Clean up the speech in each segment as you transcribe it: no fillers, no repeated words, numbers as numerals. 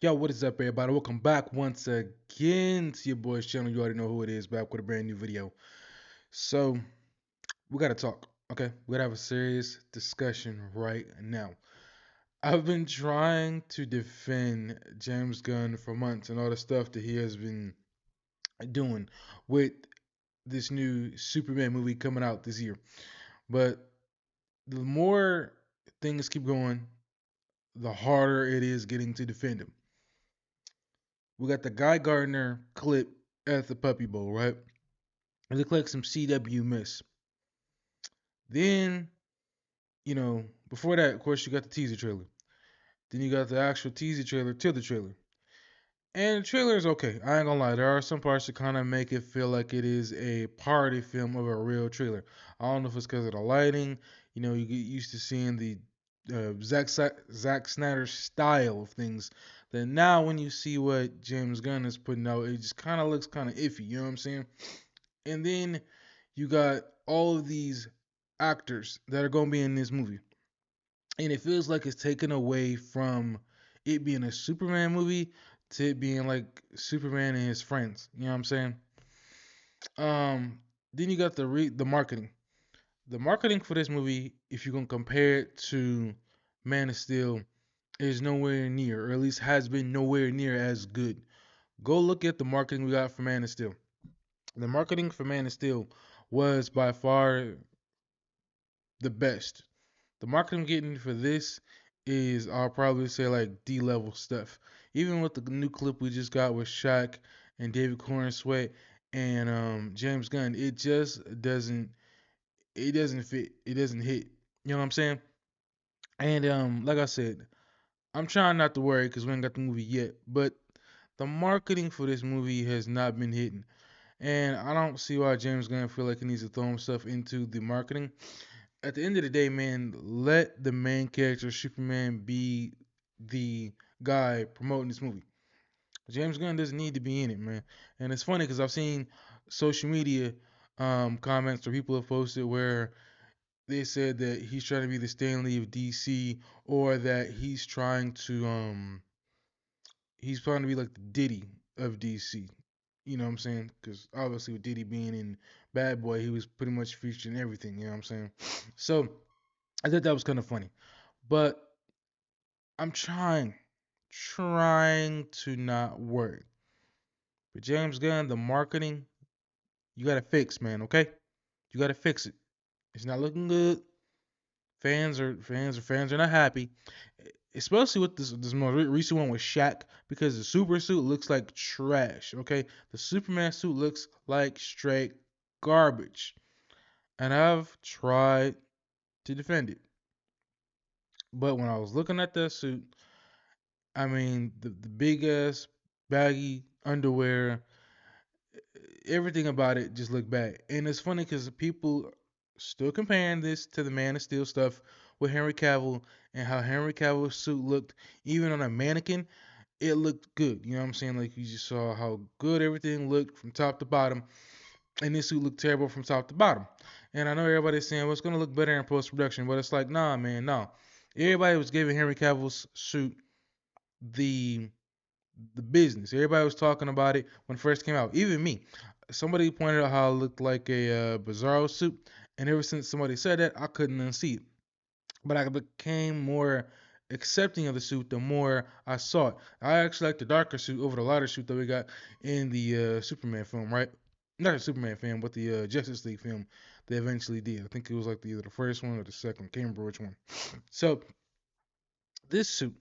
Yo, what is up, everybody? Welcome back once again to your boy's channel. You already know who it is, back with a brand new video. So, we gotta talk, okay? We gotta have a serious discussion right now. I've been trying to defend James Gunn for months and all the stuff that he has been doing with this new Superman movie coming out this year. But the more things keep going, the harder it is getting to defend him. We got the Guy Gardner clip at the Puppy Bowl, right? It looked like some CW miss. Then, before that, of course, you got the teaser trailer. Then you got the actual teaser trailer to the trailer. And the trailer is okay. I ain't gonna lie. There are some parts that kind of make it feel like it is a party film of a real trailer. I don't know if it's because of the lighting. You get used to seeing the Zack Snyder style of things. Then now, when you see what James Gunn is putting out, it just kind of looks kind of iffy. You know what I'm saying? And then you got all of these actors that are going to be in this movie. And it feels like it's taken away from it being a Superman movie to it being like Superman and his friends. You know what I'm saying? Then you got the marketing. The marketing for this movie, if you're gonna compare it to Man of Steel, is nowhere near, or at least has been nowhere near as good. Go look at the marketing we got for Man of Steel. The marketing for Man of Steel was by far the best. The marketing getting for this is, I'll probably say, like D level stuff. Even with the new clip we just got with Shaq and David Cornsweet and James Gunn, it just doesn't fit. It doesn't hit. You know what I'm saying? And like I said, I'm trying not to worry because we ain't got the movie yet. But the marketing for this movie has not been hitting. And I don't see why James Gunn feel like he needs to throw himself into the marketing. At the end of the day, man, let the main character Superman be the guy promoting this movie. James Gunn doesn't need to be in it, man. And it's funny because I've seen social media comments where people have posted where they said that he's trying to be the Stan Lee of DC, or that he's trying to be like the Diddy of DC. You know what I'm saying? Because obviously with Diddy being in Bad Boy, he was pretty much featured in everything. You know what I'm saying? So I thought that was kind of funny. But I'm trying to not worry. But James Gunn, the marketing, you gotta fix, man. Okay, you gotta fix it. It's not looking good. Fans are not happy, especially with this most recent one with Shaq, because the super suit looks like trash. Okay, the Superman suit looks like straight garbage, and I've tried to defend it. But when I was looking at that suit, I mean, the big ass baggy underwear, everything about it just looked bad. And it's funny because people still comparing this to the Man of Steel stuff with Henry Cavill, and how Henry Cavill's suit looked, even on a mannequin, it looked good. You know what I'm saying? Like, you just saw how good everything looked from top to bottom, and this suit looked terrible from top to bottom. And I know everybody's saying, well, it's gonna look better in post production, but it's like, nah, man, nah. Everybody was giving Henry Cavill's suit the the business. Everybody was talking about it when it first came out. Even me. Somebody pointed out how it looked like a Bizarro suit, and ever since somebody said that, I couldn't unsee it. But I became more accepting of the suit the more I saw it. I actually like the darker suit over the lighter suit that we got in the Superman film, right? Not the Superman film, but the Justice League film they eventually did. I think it was like either the first one or the second. Can't remember which one. So this suit,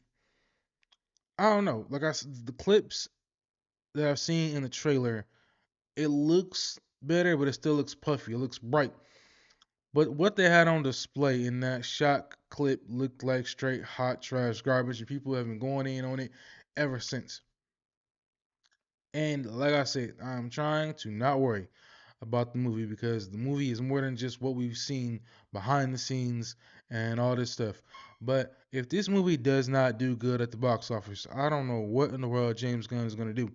I don't know. Like the clips that I've seen in the trailer, it looks better, but it still looks puffy. It looks bright. But what they had on display in that shot clip looked like straight hot trash garbage, and people have been going in on it ever since. And like I said, I'm trying to not worry about the movie because the movie is more than just what we've seen behind the scenes and all this stuff. But if this movie does not do good at the box office, I don't know what in the world James Gunn is going to do.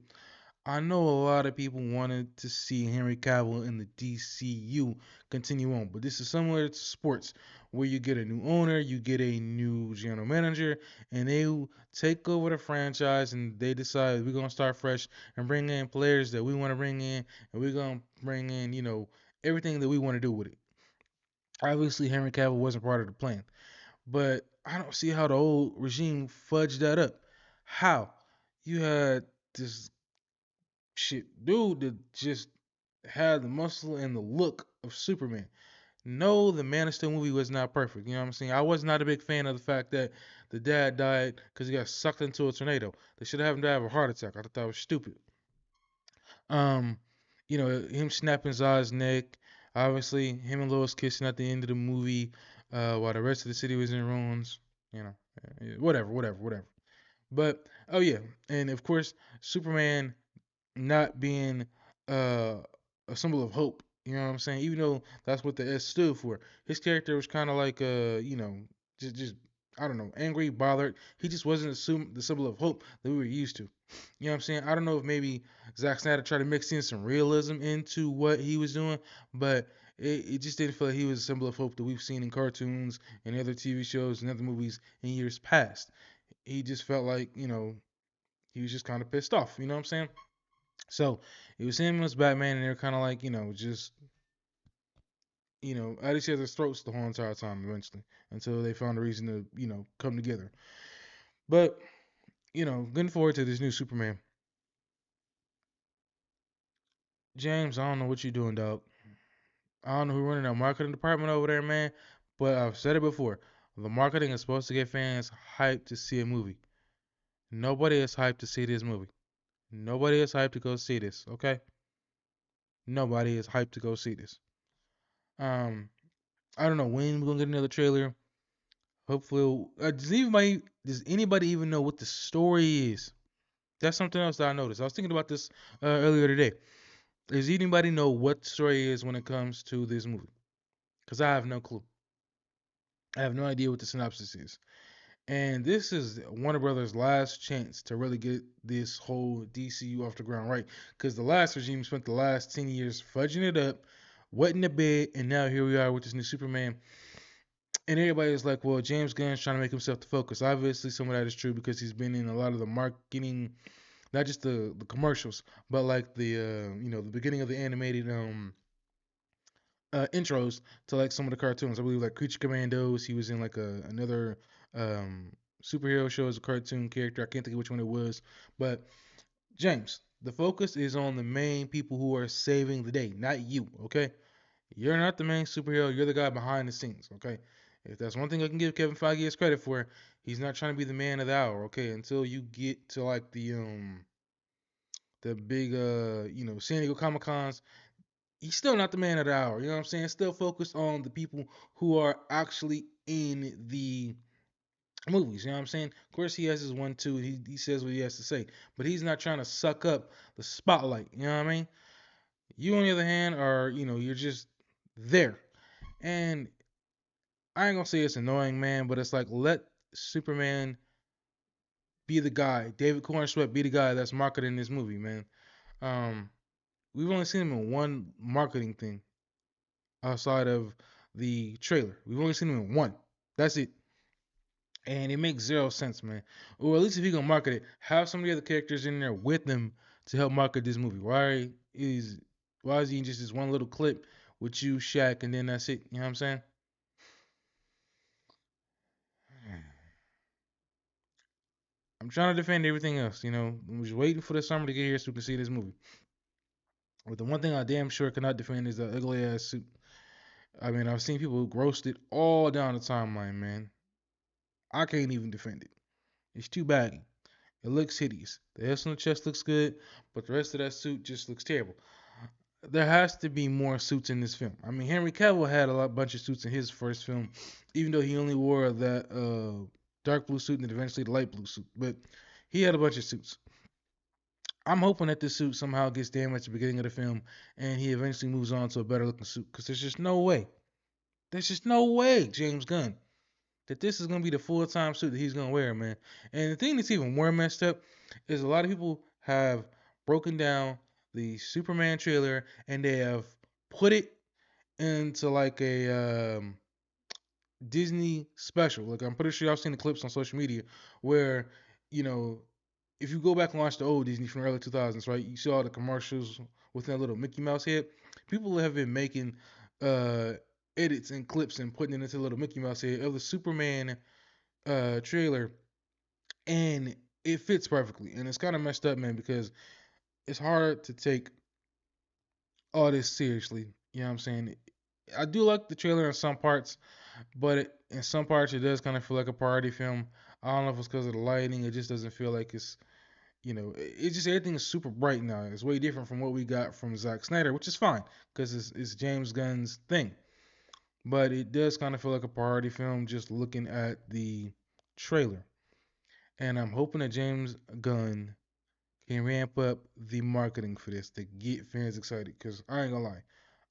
I know a lot of people wanted to see Henry Cavill in the DCU continue on, but this is similar to sports where you get a new owner, you get a new general manager, and they take over the franchise and they decide we're going to start fresh and bring in players that we want to bring in, and we're going to bring in, everything that we want to do with it. Obviously, Henry Cavill wasn't part of the plan, but I don't see how the old regime fudged that up. How? You had this shit dude that just had the muscle and the look of Superman. No, the Man of Steel movie was not perfect. You know what I'm saying? I was not a big fan of the fact that the dad died because he got sucked into a tornado. They should have him die of a heart attack. I thought that was stupid. Um, him snapping Zod's neck. Obviously, him and Lois kissing at the end of the movie, while the rest of the city was in ruins. You know, whatever, whatever, whatever. But oh yeah, and of course, Superman not being uh, a symbol of hope. You know what I'm saying? Even though that's what the S stood for, his character was kind of like just I don't know, angry, bothered. He just wasn't the symbol of hope that we were used to. You know what I'm saying? I don't know if maybe Zack Snyder tried to mix in some realism into what he was doing, but it just didn't feel like he was a symbol of hope that we've seen in cartoons and other TV shows and other movies in years past. He just felt like, he was just kind of pissed off. You know what I'm saying? So it was him as Batman, and they're kind of like, just at each other's throats the whole entire time. Eventually, until they found a reason to, come together. But looking forward to this new Superman. James, I don't know what you're doing, dog. I don't know who running that marketing department over there, man. But I've said it before. The marketing is supposed to get fans hyped to see a movie. Nobody is hyped to see this movie. Nobody is hyped to go see this. Okay. Nobody is hyped to go see this. Um, I don't know when we're gonna get another trailer. Hopefully, does anybody even know what the story is? That's something else that I noticed. I was thinking about this earlier today. Does anybody know what the story is when it comes to this movie? Because I have no clue. I have no idea what the synopsis is. And this is Warner Brothers' last chance to really get this whole DCU off the ground right. Because the last regime spent the last 10 years fudging it up, wetting the bed, and now here we are with this new Superman. And everybody's like, well, James Gunn's trying to make himself the focus. Obviously, some of that is true because he's been in a lot of the marketing, not just the commercials, but like the beginning of the animated intros to like some of the cartoons. I believe like Creature Commandos. He was in like another um superhero show as a cartoon character. I can't think of which one it was, but James, the focus is on the main people who are saving the day, not you. Okay, you're not the main superhero. You're the guy behind the scenes. Okay, if that's one thing I can give Kevin Feige his credit for, he's not trying to be the man of the hour. Okay, until you get to like the big San Diego Comic Cons, he's still not the man of the hour. You know what I'm saying? Still focused on the people who are actually in the movies. You know what I'm saying? Of course, he has his one too. He says what he has to say, but he's not trying to suck up the spotlight. You know what I mean? You, on the other hand, are you're just there, and I ain't gonna say it's annoying, man, but it's like let Superman be the guy, David Corn Sweat be the guy that's marketing this movie, man. Um, we've only seen him in one marketing thing outside of the trailer. We've only seen him in one. That's it. And it makes zero sense, man. Or at least if you're gonna market it, have some of the other characters in there with them to help market this movie. Is why is he in just this one little clip with you, Shaq, and then that's it? You know what I'm saying? I'm trying to defend everything else. I'm just waiting for the summer to get here so we can see this movie. But the one thing I damn sure cannot defend is the ugly ass suit. I mean, I've seen people roast it all down the timeline, man. I can't even defend it. It's too baggy. It looks hideous. The S on the chest looks good, but the rest of that suit just looks terrible. There has to be more suits in this film. I mean, Henry Cavill had bunch of suits in his first film, even though he only wore that dark blue suit and then eventually the light blue suit. But he had a bunch of suits. I'm hoping that this suit somehow gets damaged at the beginning of the film and he eventually moves on to a better looking suit. Because there's just no way. There's just no way, James Gunn, that this is gonna be the full time suit that he's gonna wear, man. And the thing that's even more messed up is a lot of people have broken down the Superman trailer and they have put it into like a Disney special. Like I'm pretty sure y'all seen the clips on social media where, you know, if you go back and watch the old Disney from the early 2000s, right, you see all the commercials with that little Mickey Mouse head. People have been making uh, edits and clips and putting it into a little Mickey Mouse head of the Superman trailer, and it fits perfectly. And it's kind of messed up, man, because it's hard to take all this seriously. You know what I'm saying? I do like the trailer in some parts, but in some parts it does kind of feel like a party film. I don't know if it's because of the lighting. It just doesn't feel like it's, it's just everything is super bright now. It's way different from what we got from Zack Snyder, which is fine because it's James Gunn's thing. But it does kind of feel like a party film just looking at the trailer. And I'm hoping that James Gunn can ramp up the marketing for this to get fans excited. Because I ain't gonna lie,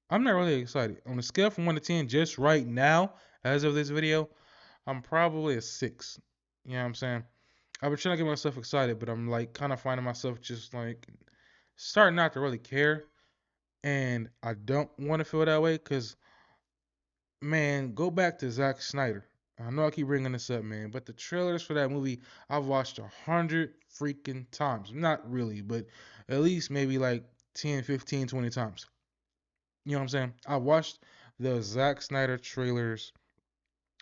I'm not really excited. On a scale from 1 to 10, just right now, as of this video, I'm probably a 6. You know what I'm saying? I've been trying to get myself excited, but I'm like kind of finding myself just like starting not to really care. And I don't want to feel that way because, man, go back to Zack Snyder. I know I keep bringing this up, man, but the trailers for that movie I've watched 100 freaking times. Not really, but at least maybe like 10, 15, 20 times. You know what I'm saying? I watched the Zack Snyder trailers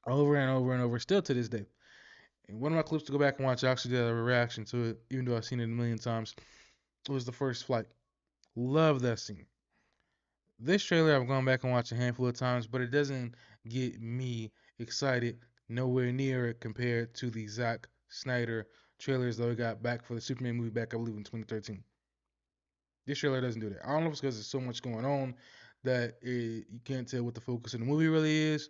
over and over and over, still to this day. And one of my clips to go back and watch, I actually did a reaction to it, even though I've seen it a million times. It was the first flight. Love that scene. This trailer I've gone back and watched a handful of times, but it doesn't get me excited nowhere near it compared to the Zack Snyder trailers that we got back for the Superman movie back, I believe, in 2013. This trailer doesn't do that. I don't know if it's because there's so much going on that you can't tell what the focus of the movie really is.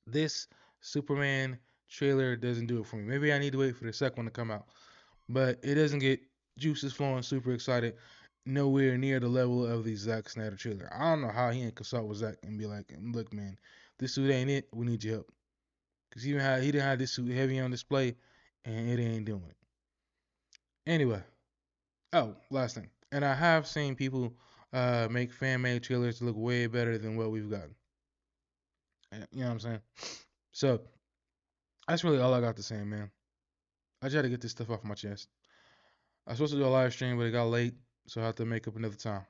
This Superman trailer doesn't do it for me. Maybe I need to wait for the second one to come out, but it doesn't get juices flowing, super excited, nowhere near the level of the Zack Snyder trailer. I don't know how he didn't consult with Zack and be like, "Look, man, this suit ain't it. We need your help." Because he didn't have this suit heavy on display, and it ain't doing it. Anyway, oh, last thing, and I have seen people make fan made trailers look way better than what we've gotten. You know what I'm saying? So that's really all I got to say, man. I try to get this stuff off my chest. I was supposed to do a live stream, but it got late, so I have to make up another time.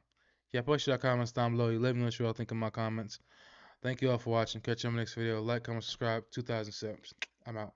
Yeah, post your comments down below. You let me know what you all think of my comments. Thank you all for watching. Catch you on the next video. Like, comment, subscribe. 2,000 subs. I'm out.